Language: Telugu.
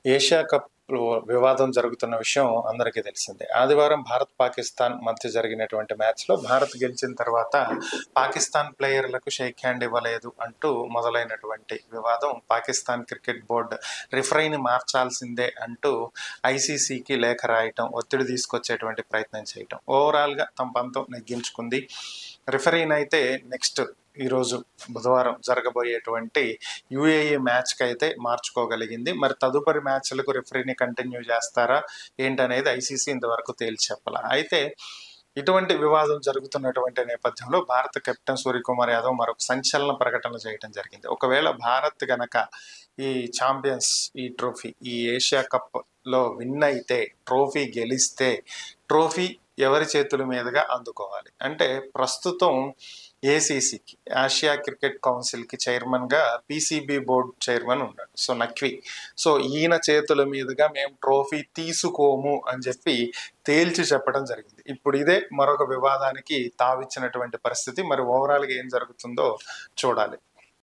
ఏషియా కప్‌లో వివాదం జరుగుతున్న విషయం అందరికీ తెలిసిందే. ఆదివారం భారత్, పాకిస్తాన్ మధ్య జరిగినటువంటి మ్యాచ్‌లో భారత్ గెలిచిన తర్వాత పాకిస్తాన్ ప్లేయర్‌లకు షేక్ హ్యాండ్ ఇవ్వలేదు అంటూ మొదలైనటువంటి వివాదం పాకిస్తాన్ క్రికెట్ బోర్డ్ రిఫరీని మార్చాల్సిందే అంటూ ఐసీసీకి లేఖ రాయటం, ఒత్తిడి తీసుకొచ్చేటువంటి ప్రయత్నం చేయటం. ఓవరాల్‌గా తమ పంతం నెగ్గించుకుంది. రిఫరీనైతే నెక్స్ట్ ఈరోజు బుధవారం జరగబోయేటువంటి యూఏఈ మ్యాచ్కి అయితే మార్చుకోగలిగింది. మరి తదుపరి మ్యాచ్లకు రిఫరీని కంటిన్యూ చేస్తారా ఏంటనేది ఐసీసీ ఇంతవరకు తేల్చి చెప్పాల. అయితే ఇటువంటి వివాదం జరుగుతున్నటువంటి నేపథ్యంలో భారత కెప్టెన్ సూర్యకుమార్ యాదవ్ మరొక సంచలన ప్రకటన చేయడం జరిగింది. ఒకవేళ భారత్ గనక ఈ ఛాంపియన్స్ ఈ ట్రోఫీ ఈ ఏషియా కప్లో విన్ అయితే, ట్రోఫీ గెలిస్తే ట్రోఫీ ఎవరి చేతుల మీదుగా అందుకోవాలి అంటే ప్రస్తుతం ఏసీసీకి ఆసియా క్రికెట్ కౌన్సిల్కి చైర్మన్గా పీసీబీ బోర్డు చైర్మన్ ఉన్నాడు. సో నక్వీ. సో ఈయన చేతుల మీదుగా మేము ట్రోఫీ తీసుకోము అని చెప్పి తేల్చి చెప్పడం జరిగింది. ఇప్పుడు ఇదే మరొక వివాదానికి తావిచ్చినటువంటి పరిస్థితి. మరి ఓవరాల్గా ఏం జరుగుతుందో చూడాలి.